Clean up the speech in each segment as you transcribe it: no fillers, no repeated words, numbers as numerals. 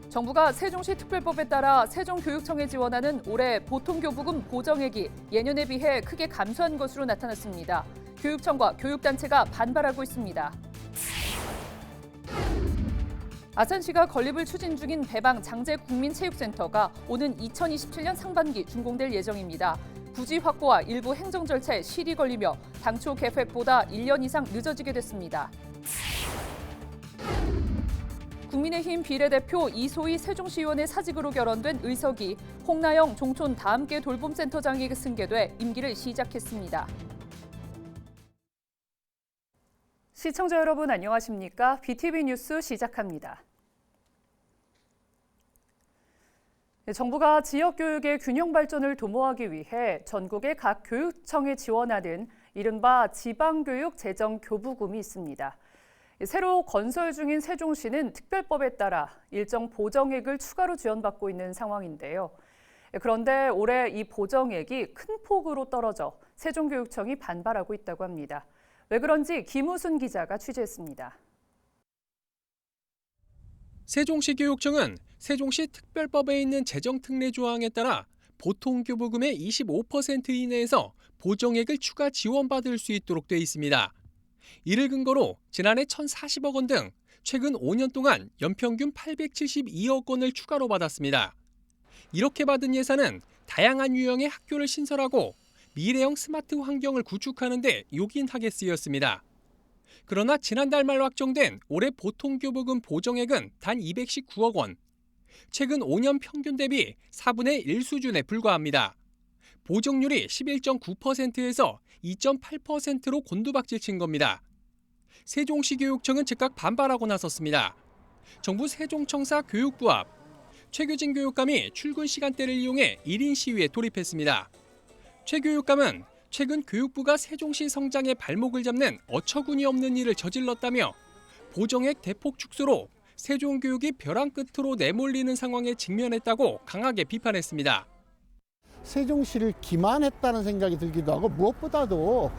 정부가 세종시 특별법에 따라 세종교육청에 지원하는 올해 보통교부금 보정액이 예년에 비해 크게 감소한 것으로 나타났습니다. 교육청과 교육단체가 반발하고 있습니다. 아산시가 건립을 추진 중인 배방 장제국민체육센터가 오는 2027년 상반기 준공될 예정입니다. 부지 확보와 일부 행정 절차에 실이 걸리며 당초 계획보다 1년 이상 늦어지게 됐습니다. 국민의힘 비례대표 이소희 세종시의원의 사직으로 결원된 의석이 홍나영 종촌 다함께 돌봄센터장에게 승계돼 임기를 시작했습니다. 시청자 여러분 안녕하십니까? BTV 뉴스 시작합니다. 정부가 지역교육의 균형 발전을 도모하기 위해 전국의 각 교육청에 지원하는 이른바 지방교육 재정 교부금이 있습니다. 새로 건설 중인 세종시는 특별법에 따라 일정 보정액을 추가로 지원받고 있는 상황인데요. 그런데 올해 이 보정액이 큰 폭으로 떨어져 세종교육청이 반발하고 있다고 합니다. 왜 그런지 김우순 기자가 취재했습니다. 세종시 교육청은 세종시 특별법에 있는 재정특례 조항에 따라 보통교부금의 25% 이내에서 보정액을 추가 지원받을 수 있도록 돼 있습니다. 이를 근거로 지난해 1,040억 원 등 최근 5년 동안 연평균 872억 원을 추가로 받았습니다. 이렇게 받은 예산은 다양한 유형의 학교를 신설하고 미래형 스마트 환경을 구축하는 데 요긴하게 쓰였습니다. 그러나 지난달 말 확정된 올해 보통교부금 보정액은 단 219억 원. 최근 5년 평균 대비 4분의 1 수준에 불과합니다. 보정률이 11.9%에서 2.8%로 곤두박질 친 겁니다. 세종시 교육청은 즉각 반발하고 나섰습니다. 정부 세종청사 교육부 앞 최규진 교육감이 출근 시간대를 이용해 1인 시위에 돌입했습니다. 최 교육감은 최근 교육부가 세종시 성장의 발목을 잡는 어처구니 없는 일을 저질렀다며 보정액 대폭 축소로 세종교육이 벼랑 끝으로 내몰리는 상황에 직면했다고 강하게 비판했습니다. 세종시를 기만했다는 생각이 들기도 하고 무엇보다도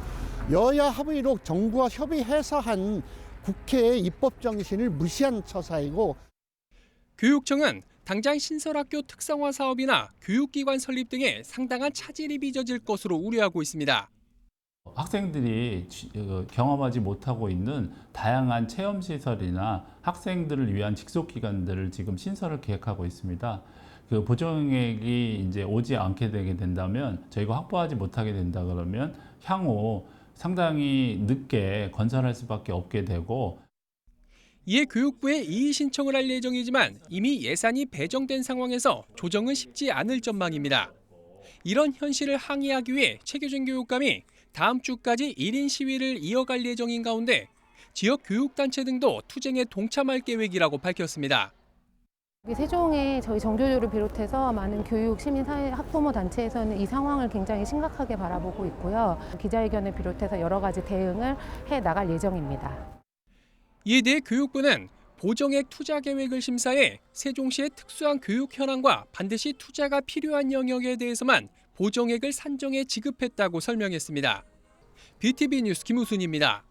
여야 합의로 정부와 협의해서 한 국회의 입법 정신을 무시한 처사이고 교육청은 당장 신설학교 특성화 사업이나 교육기관 설립 등에 상당한 차질이 빚어질 것으로 우려하고 있습니다. 학생들이 경험하지 못하고 있는 다양한 체험시설이나 학생들을 위한 직속기관들을 지금 신설을 계획하고 있습니다. 그 보정액이 이제 오지 않게 되게 된다면 저희가 확보하지 못하게 된다 그러면 향후 상당히 늦게 건설할 수밖에 없게 되고 이에 교육부에 이의 신청을 할 예정이지만 이미 예산이 배정된 상황에서 조정은 쉽지 않을 전망입니다. 이런 현실을 항의하기 위해 최규진 교육감이 다음 주까지 1인 시위를 이어갈 예정인 가운데 지역 교육단체 등도 투쟁에 동참할 계획이라고 밝혔습니다. 세종의 저희 정교조를 비롯해서 많은 교육, 시민사회, 학부모 단체에서는 이 상황을 굉장히 심각하게 바라보고 있고요. 기자회견을 비롯해서 여러 가지 대응을 해 나갈 예정입니다. 이에 대해 교육부는 보정액 투자 계획을 심사해 세종시의 특수한 교육 현황과 반드시 투자가 필요한 영역에 대해서만 보정액을 산정해 지급했다고 설명했습니다. BTV 뉴스 김우순입니다.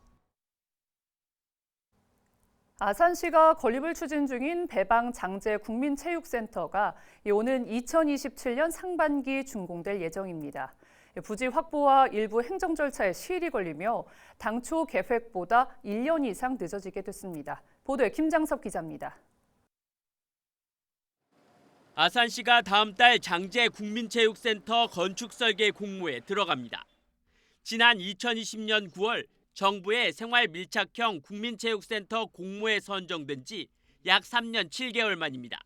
아산시가 건립을 추진 중인 배방 장제 국민체육센터가 오는 2027년 상반기 준공될 예정입니다. 부지 확보와 일부 행정 절차에 시일이 걸리며 당초 계획보다 1년 이상 늦어지게 됐습니다. 보도에 김장섭 기자입니다. 아산시가 다음 달 장제 국민체육센터 건축 설계 공모에 들어갑니다. 지난 2020년 9월 정부의 생활 밀착형 국민체육센터 공모에 선정된 지 약 3년 7개월 만입니다.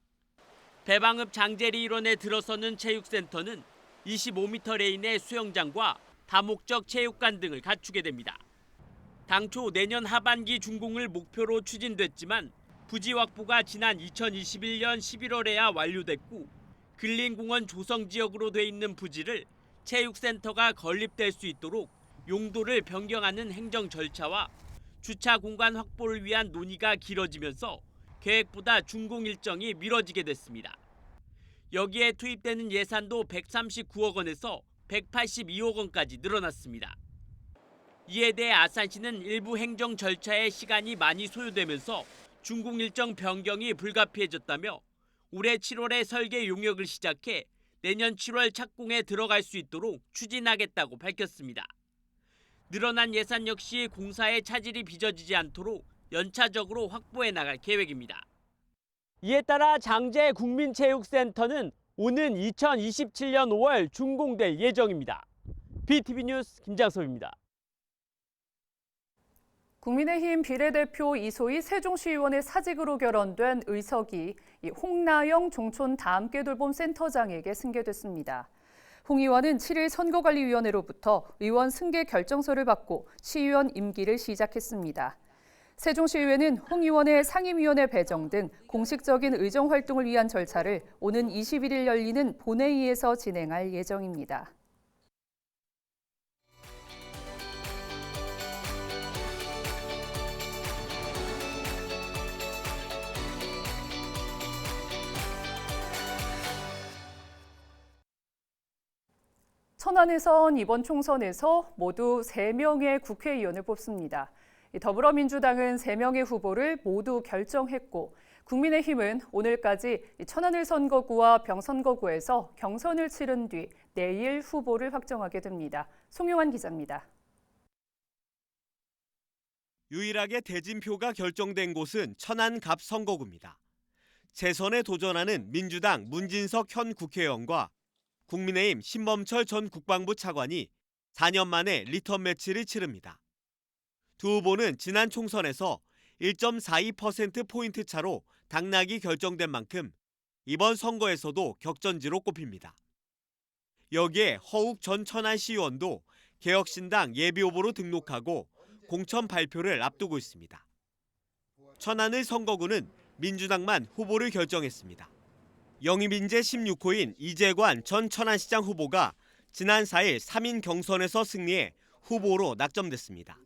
배방읍 장제리 일원에 들어서는 체육센터는 25m 레인의 수영장과 다목적 체육관 등을 갖추게 됩니다. 당초 내년 하반기 준공을 목표로 추진됐지만 부지 확보가 지난 2021년 11월에야 완료됐고 근린공원 조성 지역으로 돼 있는 부지를 체육센터가 건립될 수 있도록 용도를 변경하는 행정 절차와 주차 공간 확보를 위한 논의가 길어지면서 계획보다 준공 일정이 미뤄지게 됐습니다. 여기에 투입되는 예산도 139억 원에서 182억 원까지 늘어났습니다. 이에 대해 아산시는 일부 행정 절차에 시간이 많이 소요되면서 준공 일정 변경이 불가피해졌다며 올해 7월에 설계 용역을 시작해 내년 7월 착공에 들어갈 수 있도록 추진하겠다고 밝혔습니다. 늘어난 예산 역시 공사의 차질이 빚어지지 않도록 연차적으로 확보해 나갈 계획입니다. 이에 따라 장제 국민체육센터는 오는 2027년 5월 준공될 예정입니다. BTV 뉴스 김장섭입니다. 국민의힘 비례대표 이소희 세종시의원의 사직으로 결연된 의석이 홍나영 종촌 다함께 돌봄 센터장에게 승계됐습니다. 홍 의원은 7일 선거관리위원회로부터 의원 승계 결정서를 받고 시의원 임기를 시작했습니다. 세종시의회는 홍 의원의 상임위원회 배정 등 공식적인 의정 활동을 위한 절차를 오는 21일 열리는 본회의에서 진행할 예정입니다. 천안에선 이번 총선에서 모두 3명의 국회의원을 뽑습니다. 더불어민주당은 3명의 후보를 모두 결정했고 국민의힘은 오늘까지 천안을 선거구와 병선거구에서 경선을 치른 뒤 내일 후보를 확정하게 됩니다. 송용환 기자입니다. 유일하게 대진표가 결정된 곳은 천안 갑 선거구입니다. 재선에 도전하는 민주당 문진석 현 국회의원과 국민의힘 신범철 전 국방부 차관이 4년 만에 리턴 매치를 치릅니다. 두 후보는 지난 총선에서 1.42%포인트 차로 당락이 결정된 만큼 이번 선거에서도 격전지로 꼽힙니다. 여기에 허욱 전 천안시의원도 개혁신당 예비후보로 등록하고 공천 발표를 앞두고 있습니다. 천안을 선거구는 민주당만 후보를 결정했습니다. 영입인재 16호인 이재관 전 천안시장 후보가 지난 4일 3인 경선에서 승리해 후보로 낙점됐습니다.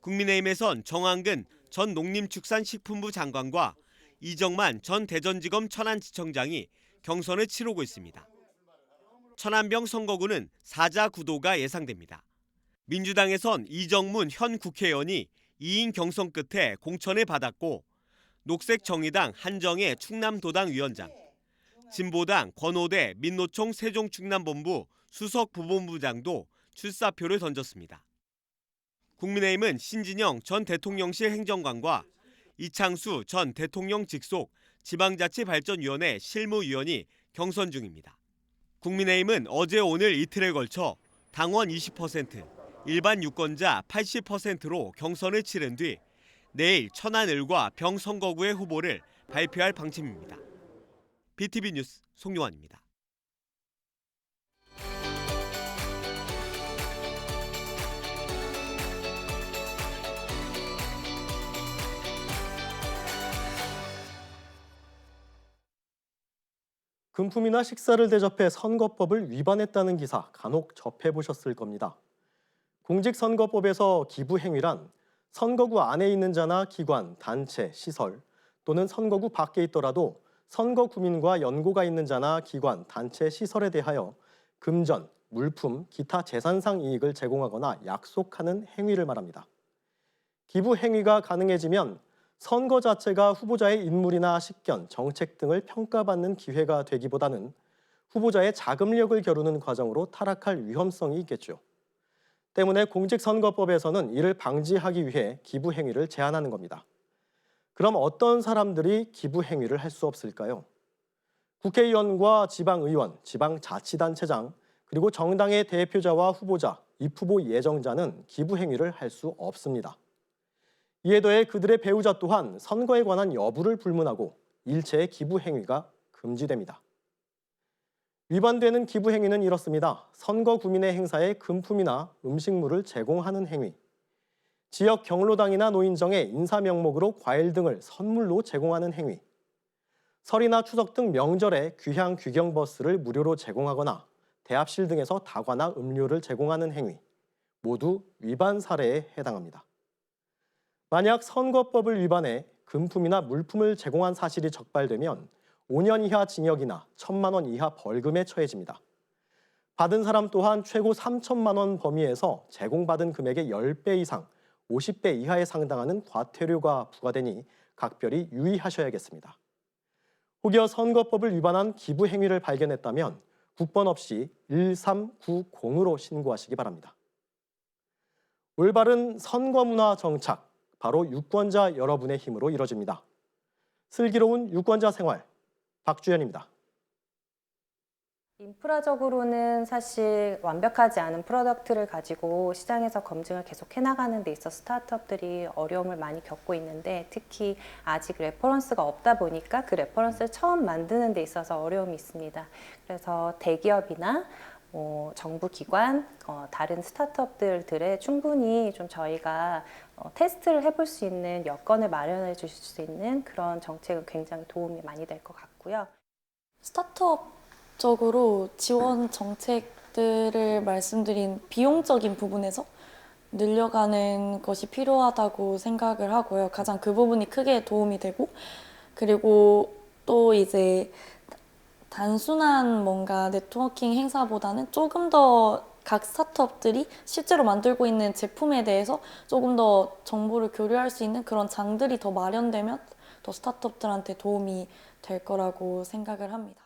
국민의힘에선 정한근 전 농림축산식품부 장관과 이정만 전 대전지검 천안지청장이 경선을 치르고 있습니다. 천안병 선거구는 4자 구도가 예상됩니다. 민주당에선 이정문 현 국회의원이 2인 경선 끝에 공천을 받았고 녹색정의당 한정혜 충남도당 위원장, 진보당 권오대 민노총 세종충남본부 수석부본부장도 출사표를 던졌습니다. 국민의힘은 신진영 전 대통령실 행정관과 이창수 전 대통령 직속 지방자치발전위원회 실무위원이 경선 중입니다. 국민의힘은 어제 오늘 이틀에 걸쳐 당원 20%, 일반 유권자 80%로 경선을 치른 뒤 내일 천안을과 병선거구의 후보를 발표할 방침입니다. BTV 뉴스 송용환입니다. 금품이나 식사를 대접해 선거법을 위반했다는 기사 간혹 접해보셨을 겁니다. 공직선거법에서 기부행위란 선거구 안에 있는 자나 기관, 단체, 시설 또는 선거구 밖에 있더라도 선거구민과 연고가 있는 자나 기관, 단체, 시설에 대하여 금전, 물품, 기타 재산상 이익을 제공하거나 약속하는 행위를 말합니다. 기부 행위가 가능해지면 선거 자체가 후보자의 인물이나 식견, 정책 등을 평가받는 기회가 되기보다는 후보자의 자금력을 겨루는 과정으로 타락할 위험성이 있겠죠. 때문에 공직선거법에서는 이를 방지하기 위해 기부 행위를 제한하는 겁니다. 그럼 어떤 사람들이 기부 행위를 할 수 없을까요? 국회의원과 지방의원, 지방자치단체장, 그리고 정당의 대표자와 후보자, 입후보 예정자는 기부 행위를 할 수 없습니다. 이에 더해 그들의 배우자 또한 선거에 관한 여부를 불문하고 일체의 기부 행위가 금지됩니다. 위반되는 기부 행위는 이렇습니다. 선거 구민의 행사에 금품이나 음식물을 제공하는 행위, 지역 경로당이나 노인정에 인사 명목으로 과일 등을 선물로 제공하는 행위, 설이나 추석 등 명절에 귀향 귀경 버스를 무료로 제공하거나 대합실 등에서 다과나 음료를 제공하는 행위, 모두 위반 사례에 해당합니다. 만약 선거법을 위반해 금품이나 물품을 제공한 사실이 적발되면 5년 이하 징역이나 1,000만 원 이하 벌금에 처해집니다. 받은 사람 또한 최고 3,000만 원 범위에서 제공받은 금액의 10배 이상, 50배 이하에 상당하는 과태료가 부과되니 각별히 유의하셔야겠습니다. 혹여 선거법을 위반한 기부 행위를 발견했다면 국번 없이 1390으로 신고하시기 바랍니다. 올바른 선거 문화 정착, 바로 유권자 여러분의 힘으로 이뤄집니다. 슬기로운 유권자 생활, 박주연입니다. 인프라적으로는 사실 완벽하지 않은 프로덕트를 가지고 시장에서 검증을 계속 해나가는 데 있어 스타트업들이 어려움을 많이 겪고 있는데, 특히 아직 레퍼런스가 없다 보니까 그 레퍼런스를 처음 만드는 데 있어서 어려움이 있습니다. 그래서 대기업이나 정부 기관, 다른 스타트업들에 충분히 좀 저희가 테스트를 해볼 수 있는 여건을 마련해 주실 수 있는 그런 정책은 굉장히 도움이 많이 될 것 같고요. 스타트업적으로 지원 정책들을 말씀드린 비용적인 부분에서 늘려가는 것이 필요하다고 생각을 하고요. 가장 그 부분이 크게 도움이 되고, 그리고 또 이제 단순한 뭔가 네트워킹 행사보다는 조금 더 각 스타트업들이 실제로 만들고 있는 제품에 대해서 조금 더 정보를 교류할 수 있는 그런 장들이 더 마련되면 더 스타트업들한테 도움이 될 거라고 생각을 합니다.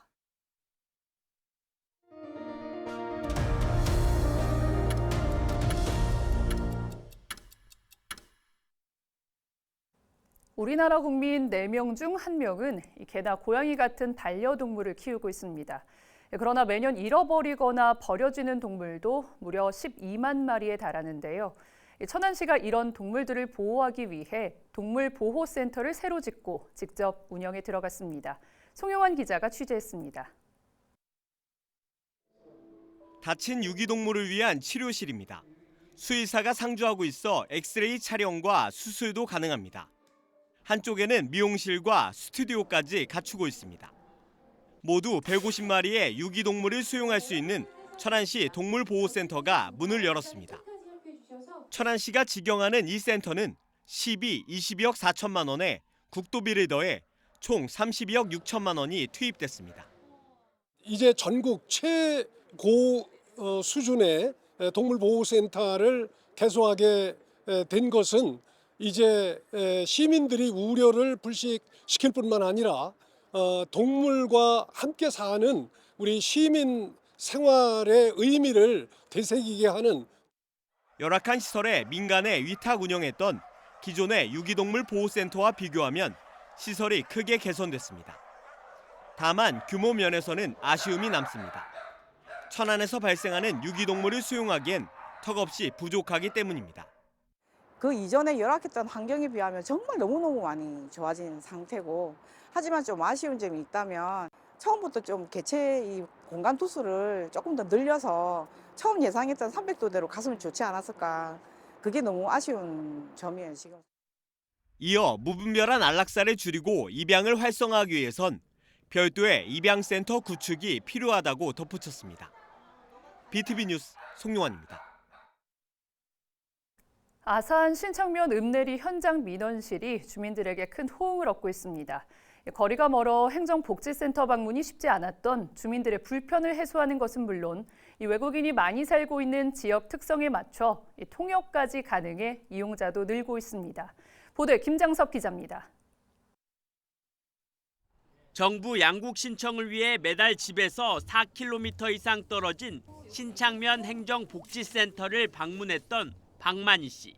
우리나라 국민 4명 중 1명은 개나 고양이 같은 반려동물을 키우고 있습니다. 그러나 매년 잃어버리거나 버려지는 동물도 무려 12만 마리에 달하는데요. 천안시가 이런 동물들을 보호하기 위해 동물보호센터를 새로 짓고 직접 운영에 들어갔습니다. 송영환 기자가 취재했습니다. 다친 유기동물을 위한 치료실입니다. 수의사가 상주하고 있어 엑스레이 촬영과 수술도 가능합니다. 한쪽에는 미용실과 스튜디오까지 갖추고 있습니다. 모두 150마리의 유기동물을 수용할 수 있는 천안시 동물보호센터가 문을 열었습니다. 천안시가 직영하는 이 센터는 시비 22억 4천만 원에 국도비를 더해 총 32억 6천만 원이 투입됐습니다. 이제 전국 최고 수준의 동물보호센터를 개소하게 된 것은 이제 시민들이 우려를 불식시킬 뿐만 아니라 동물과 함께 사는 우리 시민 생활의 의미를 되새기게 하는, 열악한 시설에 민간에 위탁 운영했던 기존의 유기동물 보호센터와 비교하면 시설이 크게 개선됐습니다. 다만 규모 면에서는 아쉬움이 남습니다. 천안에서 발생하는 유기동물을 수용하기엔 턱없이 부족하기 때문입니다. 그 이전에 열악했던 환경에 비하면 정말 너무너무 많이 좋아진 상태고, 하지만 좀 아쉬운 점이 있다면 처음부터 좀 개체 이 공간 투수를 조금 더 늘려서 처음 예상했던 300도대로 갔으면 좋지 않았을까. 그게 너무 아쉬운 점이에요, 지금. 이어 무분별한 안락사를 줄이고 입양을 활성화하기 위해선 별도의 입양센터 구축이 필요하다고 덧붙였습니다. BTV 뉴스 송용환입니다. 아산 신창면 읍내리 현장 민원실이 주민들에게 큰 호응을 얻고 있습니다. 거리가 멀어 행정복지센터 방문이 쉽지 않았던 주민들의 불편을 해소하는 것은 물론 외국인이 많이 살고 있는 지역 특성에 맞춰 통역까지 가능해 이용자도 늘고 있습니다. 보도에 김장섭 기자입니다. 정부 양국 신청을 위해 매달 집에서 4km 이상 떨어진 신창면 행정복지센터를 방문했던 박만희 씨.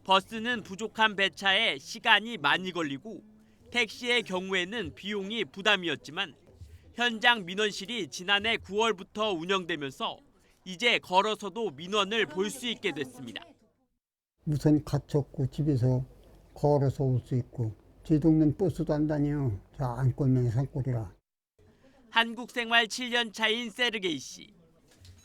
버스는 부족한 배차에 시간이 많이 걸리고 택시의 경우에는 비용이 부담이었지만 현장 민원실이 지난해 9월부터 운영되면서 이제 걸어서도 민원을 볼 수 있게 됐습니다. 우선 갇혔고 집에서 걸어서 올 수 있고 제 동네는 버스도 안 다녀. 저 안고 있는 산골이라. 한국 생활 7년 차인 세르게이 씨.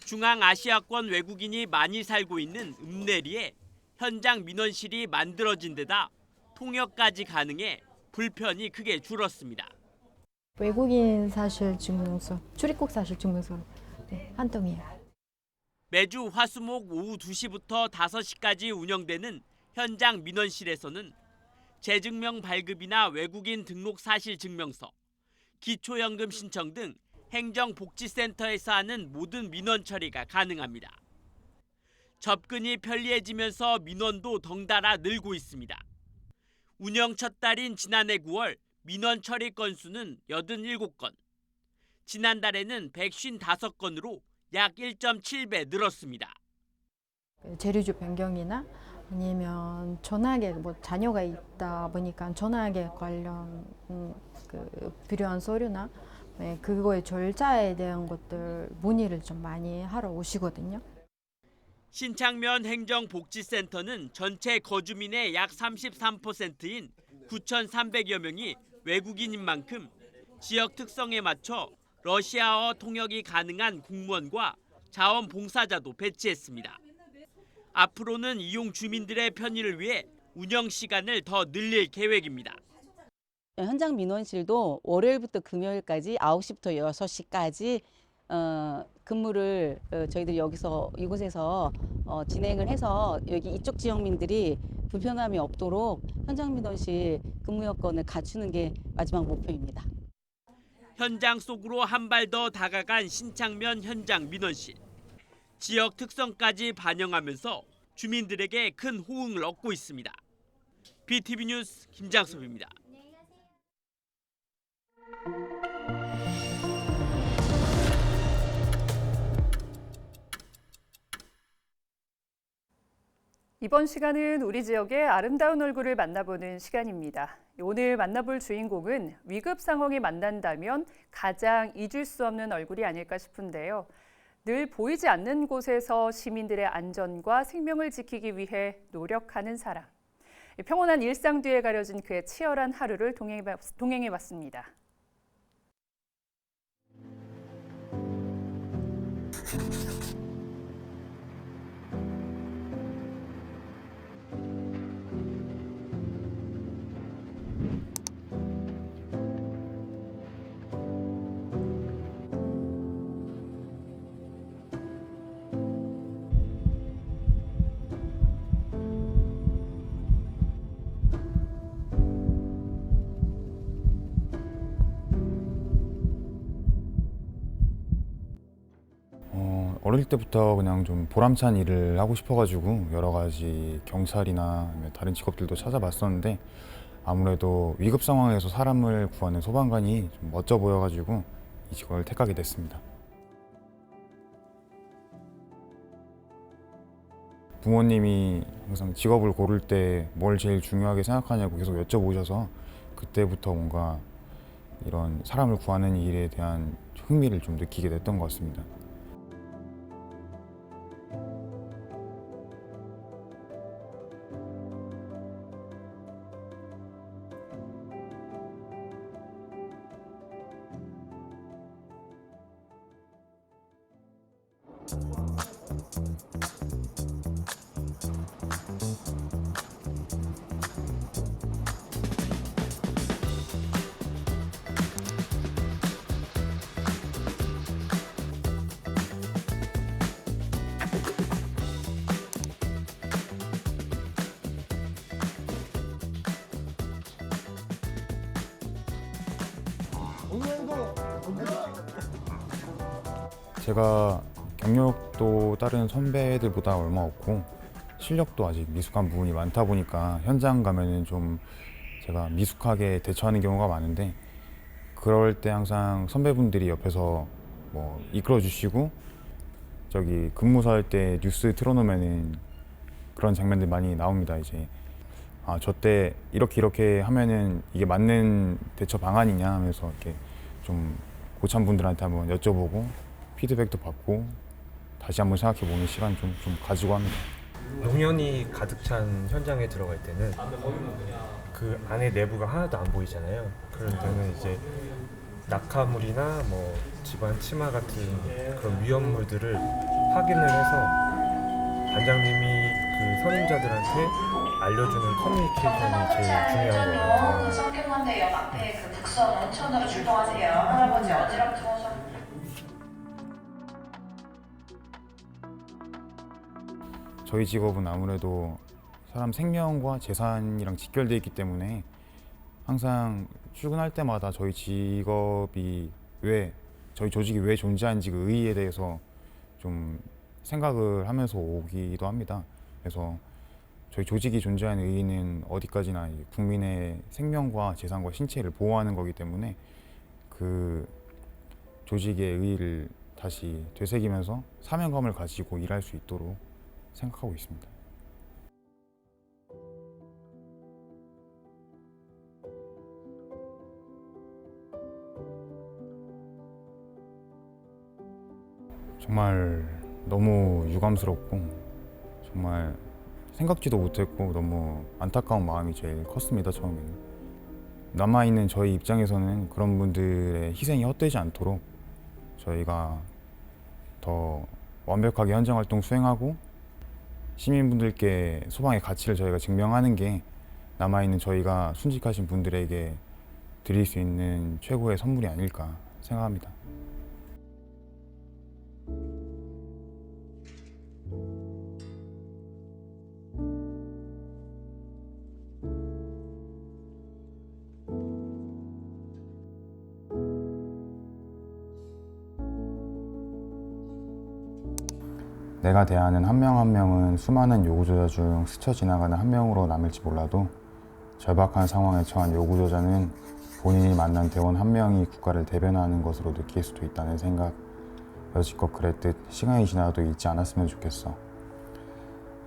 중앙아시아권 외국인이 많이 살고 있는 읍내리에 현장 민원실이 만들어진 데다 통역까지 가능해 불편이 크게 줄었습니다. 외국인 사실 증명서, 출입국 사실 증명서 한 통이에요. 매주 화수목 오후 2시부터 5시까지 운영되는 현장 민원실에서는 재증명 발급이나 외국인 등록 사실 증명서, 기초연금 신청 등 행정복지센터에서 하는 모든 민원 처리가 가능합니다. 접근이 편리해지면서 민원도 덩달아 늘고 있습니다. 운영 첫 달인 지난해 9월 민원 처리 건수는 87건. 지난달에는 155건으로 약 1.7배 늘었습니다. 재료주 변경이나 아니면 전화계 자녀가 있다 보니까 전화계 관련 필요한 서류나 그거의 절차에 대한 것들 문의를 좀 많이 하러 오시거든요. 신창면 행정복지센터는 전체 거주민의 약 33%인 9,300여 명이 외국인인 만큼 지역 특성에 맞춰 러시아어 통역이 가능한 공무원과 자원봉사자도 배치했습니다. 앞으로는 이용 주민들의 편의를 위해 운영 시간을 더 늘릴 계획입니다. 현장 민원실도 월요일부터 금요일까지 9시부터 6시까지 근무를 저희들이 이곳에서 진행을 해서 여기 이쪽 지역민들이 불편함이 없도록 현장 민원실 근무 여건을 갖추는 게 마지막 목표입니다. 현장 속으로 한 발 더 다가간 신창면 현장 민원실. 지역 특성까지 반영하면서 주민들에게 큰 호응을 얻고 있습니다. BTV 뉴스 김장섭입니다. 이번 시간은 우리 지역의 아름다운 얼굴을 만나보는 시간입니다. 오늘 만나볼 주인공은 위급 상황에 만난다면 가장 잊을 수 없는 얼굴이 아닐까 싶은데요. 늘 보이지 않는 곳에서 시민들의 안전과 생명을 지키기 위해 노력하는 사람. 평온한 일상 뒤에 가려진 그의 치열한 하루를 동행해봤습니다. 어릴 때부터 그냥 좀 보람찬 일을 하고 싶어가지고 여러 가지 경찰이나 다른 직업들도 찾아봤었는데 아무래도 위급 상황에서 사람을 구하는 소방관이 좀 멋져 보여가지고 이 직업을 택하게 됐습니다. 부모님이 항상 직업을 고를 때 뭘 제일 중요하게 생각하냐고 계속 여쭤보셔서 그때부터 뭔가 이런 사람을 구하는 일에 대한 흥미를 좀 느끼게 됐던 것 같습니다. 제가 경력도 다른 선배들보다 얼마 없고 실력도 아직 미숙한 부분이 많다 보니까 현장 가면은 좀 제가 미숙하게 대처하는 경우가 많은데 그럴 때 항상 선배분들이 옆에서 뭐 이끌어 주시고 저기 근무사 할 때 뉴스 틀어놓으면은 그런 장면들 많이 나옵니다. 이제 아, 저 때 이렇게 하면은 이게 맞는 대처 방안이냐 하면서 이렇게 좀 고참 분들한테 한번 여쭤보고 피드백도 받고 다시 한번 생각해보는 시간 좀 가지고 합니다. 노년이 가득 찬 현장에 들어갈 때는 그 안에 내부가 하나도 안 보이잖아요. 그럴 때는 이제 낙하물이나 뭐 집안 침하 같은 그런 위험물들을 확인을 해서 반장님이 그 선임자들한테 알려주는 커뮤니케이션이 제일 중요한 것 같아요. 성균관대 역 앞에 그 북서 농촌으로 출동하세요. 할아버지 어지럽죠? 저희 직업은 아무래도 사람 생명과 재산이랑 직결되어 있기 때문에 항상 출근할 때마다 저희 직업이 저희 조직이 왜 존재하는지 그 의의에 대해서 좀 생각을 하면서 오기도 합니다. 그래서 저희 조직이 존재하는 의의는 어디까지나 국민의 생명과 재산과 신체를 보호하는 거기 때문에 그 조직의 의의를 다시 되새기면서 사명감을 가지고 일할 수 있도록 생각하고 있습니다. 정말 너무 유감스럽고 정말 생각지도 못했고 너무 안타까운 마음이 제일 컸습니다. 처음에는. 남아있는 저희 입장에서는 그런 분들의 희생이 헛되지 않도록 저희가 더 완벽하게 현장활동 수행하고 시민분들께 소방의 가치를 저희가 증명하는 게 남아있는 저희가 순직하신 분들에게 드릴 수 있는 최고의 선물이 아닐까 생각합니다. 내가 대하는 한 명 한 명은 수많은 요구조자 중 스쳐 지나가는 한 명으로 남을지 몰라도 절박한 상황에 처한 요구조자는 본인이 만난 대원 한 명이 국가를 대변하는 것으로 느낄 수도 있다는 생각. 여지껏 그랬듯 시간이 지나도 잊지 않았으면 좋겠어.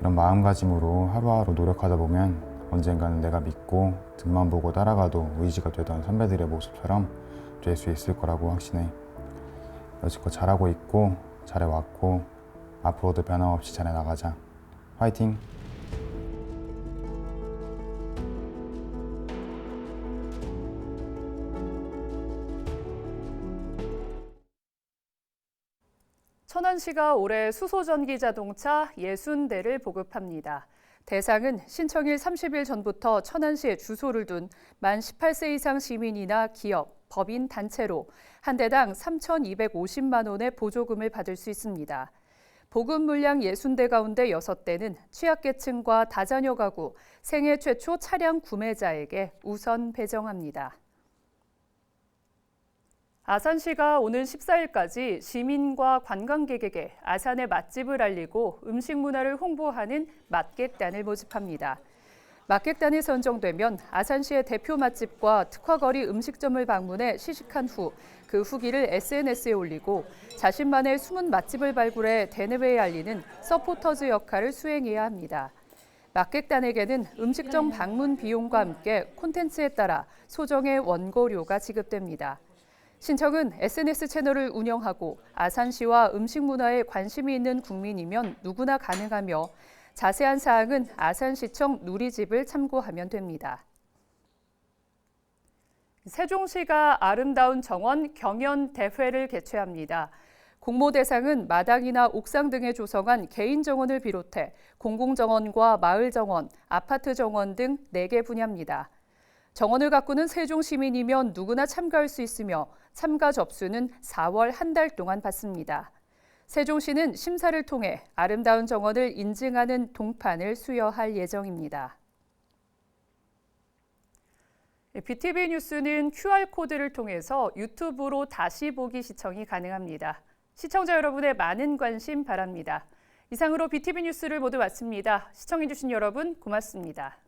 이런 마음가짐으로 하루하루 노력하다 보면 언젠가는 내가 믿고 등만 보고 따라가도 의지가 되던 선배들의 모습처럼 될 수 있을 거라고 확신해. 여지껏 잘하고 있고 잘해왔고 앞으로도 변함없이 잘해나가자. 화이팅! 천안시가 올해 수소전기 자동차 60대를 보급합니다. 대상은 신청일 30일 전부터 천안시에 주소를 둔 만 18세 이상 시민이나 기업, 법인 단체로 한 대당 3,250만 원의 보조금을 받을 수 있습니다. 보급 물량 60대 가운데 6대는 취약계층과 다자녀 가구, 생애 최초 차량 구매자에게 우선 배정합니다. 아산시가 오는 14일까지 시민과 관광객에게 아산의 맛집을 알리고 음식 문화를 홍보하는 맛객단을 모집합니다. 맛객단이 선정되면 아산시의 대표 맛집과 특화거리 음식점을 방문해 시식한 후 그 후기를 SNS에 올리고 자신만의 숨은 맛집을 발굴해 대내외에 알리는 서포터즈 역할을 수행해야 합니다. 맛객단에게는 음식점 방문 비용과 함께 콘텐츠에 따라 소정의 원고료가 지급됩니다. 신청은 SNS 채널을 운영하고 아산시와 음식 문화에 관심이 있는 국민이면 누구나 가능하며 자세한 사항은 아산시청 누리집을 참고하면 됩니다. 세종시가 아름다운 정원 경연 대회를 개최합니다. 공모 대상은 마당이나 옥상 등에 조성한 개인 정원을 비롯해 공공정원과 마을 정원, 아파트 정원 등 4개 분야입니다. 정원을 가꾸는 세종 시민이면 누구나 참가할 수 있으며 참가 접수는 4월 한 달 동안 받습니다. 세종시는 심사를 통해 아름다운 정원을 인증하는 동판을 수여할 예정입니다. BTV 뉴스는 QR코드를 통해서 유튜브로 다시 보기 시청이 가능합니다. 시청자 여러분의 많은 관심 바랍니다. 이상으로 BTV 뉴스를 모두 마칩니다. 시청해주신 여러분 고맙습니다.